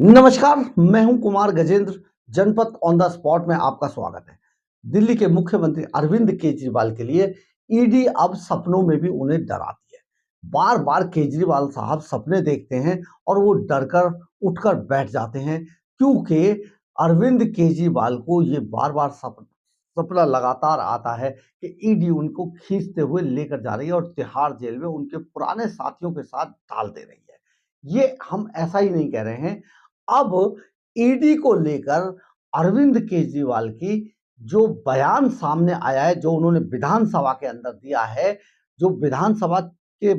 नमस्कार, मैं हूं कुमार गजेंद्र। जनपद ऑन द स्पॉट में आपका स्वागत है। दिल्ली के मुख्यमंत्री अरविंद केजरीवाल के लिए ईडी अब सपनों में भी उन्हें डराती है। बार बार केजरीवाल साहब सपने देखते हैं और वो डरकर उठकर बैठ जाते हैं, क्योंकि अरविंद केजरीवाल को ये बार बार सपना लगातार आता है कि ईडी उनको खींचते हुए लेकर जा रही है और तिहाड़ जेल में उनके पुराने साथियों के साथ डाल दे रही है। ये हम ऐसा ही नहीं कह रहे हैं। अब ईडी को लेकर अरविंद केजरीवाल की जो बयान सामने आया है, जो उन्होंने विधानसभा के अंदर दिया है, जो विधानसभा के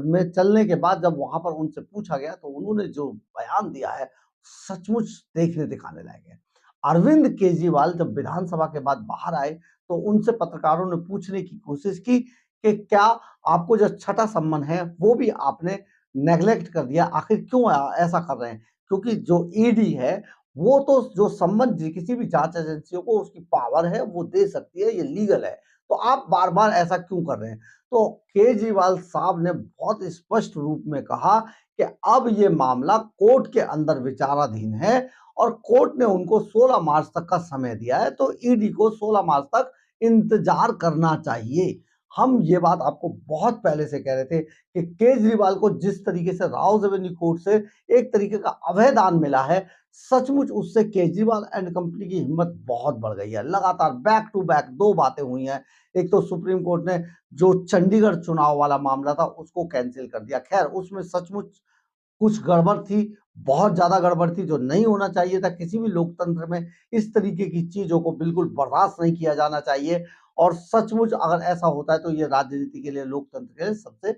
में चलने के बाद जब वहां पर उनसे पूछा गया तो उन्होंने जो बयान दिया है, सचमुच देखने दिखाने लायक है। अरविंद केजरीवाल जब विधानसभा के बाद बाहर आए तो उनसे पत्रकारों ने पूछने की कोशिश की कि क्या आपको जो छठा सम्मन है वो भी आपने नेग्लेक्ट कर दिया, आखिर क्यों ऐसा कर रहे हैं? क्योंकि जो ईडी है वो तो जो संबंध किसी भी जांच एजेंसियों को उसकी पावर है वो दे सकती है, ये लीगल है। तो आप बार-बार ऐसा क्यों कर रहे हैं? तो केजरीवाल साहब ने बहुत स्पष्ट रूप में कहा कि अब ये मामला कोर्ट के अंदर विचाराधीन है और कोर्ट ने उनको 16 मार्च तक का समय दिया है, तो ईडी को 16 मार्च तक इंतजार करना चाहिए। हम ये बात आपको बहुत पहले से कह रहे थे कि केजरीवाल को जिस तरीके से राउज एवेन्यू कोर्ट से एक तरीके का अभय दान मिला है, सचमुच उससे केजरीवाल एंड कंपनी की हिम्मत बहुत बढ़ गई है। लगातार बैक टू बैक 2 बातें हुई हैं। एक तो सुप्रीम कोर्ट ने जो चंडीगढ़ चुनाव वाला मामला था उसको कैंसल कर दिया। खैर उसमें सचमुच कुछ गड़बड़ थी, बहुत ज़्यादा गड़बड़ थी, जो नहीं होना चाहिए था। किसी भी लोकतंत्र में इस तरीके की चीज़ों को बिल्कुल बर्दाश्त नहीं किया जाना चाहिए और सचमुच अगर ऐसा होता है तो ये राजनीति के लिए, लोकतंत्र के लिए सबसे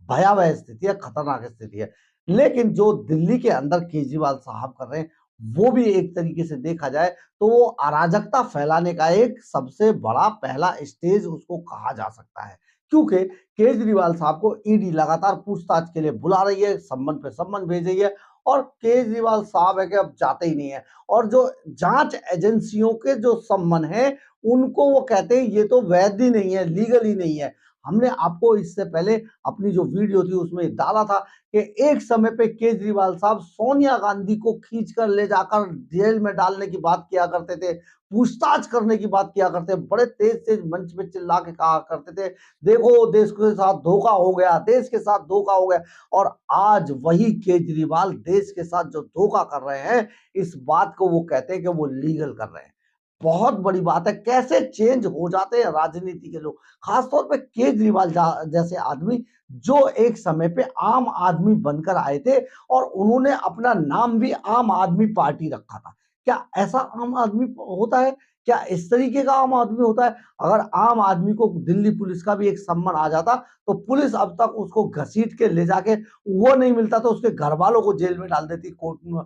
भयावह स्थिति है, खतरनाक स्थिति है। लेकिन जो दिल्ली के अंदर केजरीवाल साहब कर रहे हैं, वो भी एक तरीके से देखा जाए तो वो अराजकता फैलाने का एक सबसे बड़ा पहला स्टेज उसको कहा जा सकता है। क्योंकि केजरीवाल साहब को ईडी लगातार पूछताछ के लिए बुला रही है, सम्मन पे सम्मन भेज रही है और केजरीवाल साहब है कि अब जाते ही नहीं है। और जो जांच एजेंसियों के जो सम्मन है, उनको वो कहते हैं ये तो वैध ही नहीं है, लीगल ही नहीं है। हमने आपको इससे पहले अपनी जो वीडियो थी उसमें डाला था कि एक समय पे केजरीवाल साहब सोनिया गांधी को खींचकर ले जाकर जेल में डालने की बात किया करते थे, पूछताछ करने की बात किया करते, बड़े तेज-तेज मंच पे चिल्ला के कहा करते थे, देखो देश के साथ धोखा हो गया, देश के साथ धोखा हो गया। और आज वही केजरीवाल देश के साथ जो धोखा कर रहे हैं, इस बात को वो कहते हैं कि वो लीगल कर रहे हैं। बहुत बड़ी बात है, कैसे चेंज हो जाते हैं राजनीति के लोग, खासतौर पे केजरीवाल जैसे आदमी जो एक समय पे आम आदमी बनकर आए थे और उन्होंने अपना नाम भी आम आदमी पार्टी रखा था। क्या ऐसा आम आदमी होता है? क्या इस तरीके का आम आदमी होता है? अगर आम आदमी को दिल्ली पुलिस का भी एक सम्मन आ जाता तो पुलिस अब तक उसको घसीट के ले जाके, वो नहीं मिलता तो उसके घर वालों को जेल में डाल देती, कोर्ट में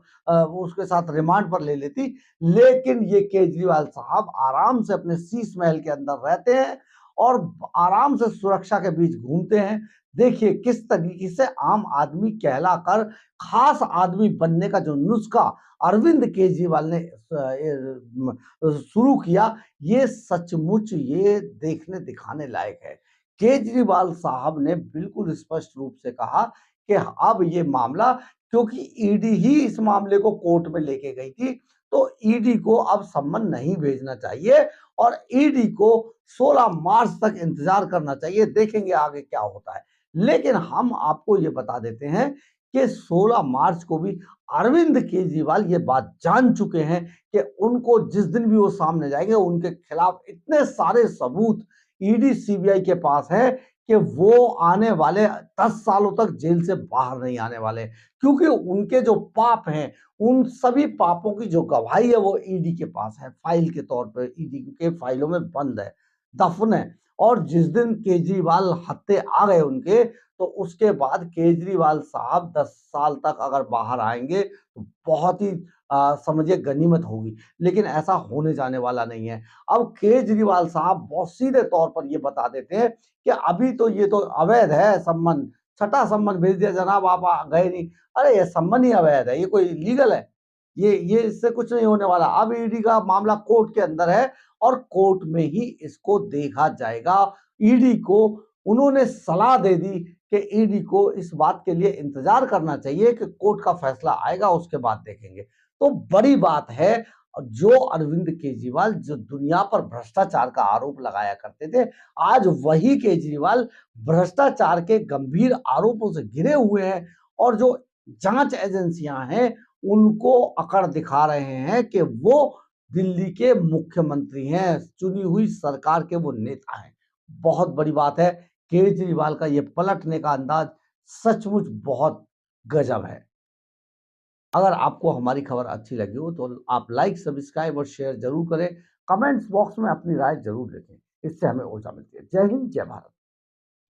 वो उसके साथ रिमांड पर ले लेती। लेकिन ये केजरीवाल साहब आराम से अपने शीश महल के अंदर रहते हैं और आराम से सुरक्षा के बीच घूमते हैं। देखिए किस तरीके से आम आदमी कहलाकर खास आदमी बनने का जो नुस्खा अरविंद केजरीवाल ने शुरू किया, ये सचमुच ये देखने दिखाने लायक है। केजरीवाल साहब ने बिल्कुल स्पष्ट रूप से कहा कि अब ये मामला, क्योंकि ईडी ही इस मामले को कोर्ट में लेके गई थी, तो ईडी को अब सम्मन नहीं भेजना चाहिए और ईडी को 16 मार्च तक इंतजार करना चाहिए। देखेंगे आगे क्या होता है। लेकिन हम आपको ये बता देते हैं कि 16 मार्च को भी अरविंद केजरीवाल ये बात जान चुके हैं कि उनको जिस दिन भी वो सामने जाएंगे उनके खिलाफ इतने सारे सबूत ईडी सीबीआई के पास है कि वो आने वाले 10 सालों तक जेल से बाहर नहीं आने वाले, क्योंकि उनके जो पाप हैं, उन सभी पापों की जो गवाही है वो ईडी के पास है, फाइल के तौर पे ईडी के फाइलों में बंद है, दफन है। और जिस दिन केजरीवाल हत्थे आ गए उनके, तो उसके बाद केजरीवाल साहब 10 साल तक अगर बाहर आएंगे तो बहुत ही समझिए गनीमत होगी। लेकिन ऐसा होने जाने वाला नहीं है। अब केजरीवाल साहब बहुत सीधे तौर पर ये बता देते हैं कि अभी तो ये तो अवैध है सम्मन, छठा सम्मन भेज दिया जनाब, आप गए नहीं। अरे ये सम्मन ही अवैध है, ये कोई लीगल है? ये इससे कुछ नहीं होने वाला। अब ईडी का मामला कोर्ट के अंदर है और कोर्ट में ही इसको देखा जाएगा। ईडी को उन्होंने सलाह दे दी कि ईडी को इस बात के लिए इंतजार करना चाहिए कि कोर्ट का फैसला आएगा, उसके बाद देखेंगे। तो बड़ी बात है, जो अरविंद केजरीवाल जो दुनिया पर भ्रष्टाचार का आरोप लगाया करते थे, आज वही केजरीवाल भ्रष्टाचार के गंभीर आरोपों से घिरे हुए हैं और जो जांच एजेंसियां हैं उनको अकड़ दिखा रहे हैं कि वो दिल्ली के मुख्यमंत्री हैं, चुनी हुई सरकार के वो नेता हैं। बहुत बड़ी बात है, केजरीवाल का ये पलटने का अंदाज सचमुच बहुत गजब है। अगर आपको हमारी खबर अच्छी लगी हो तो आप लाइक, सब्सक्राइब और शेयर जरूर करें। कमेंट्स बॉक्स में अपनी राय जरूर लिखें, इससे हमें ऊर्जा मिलती है। जय हिंद, जय भारत।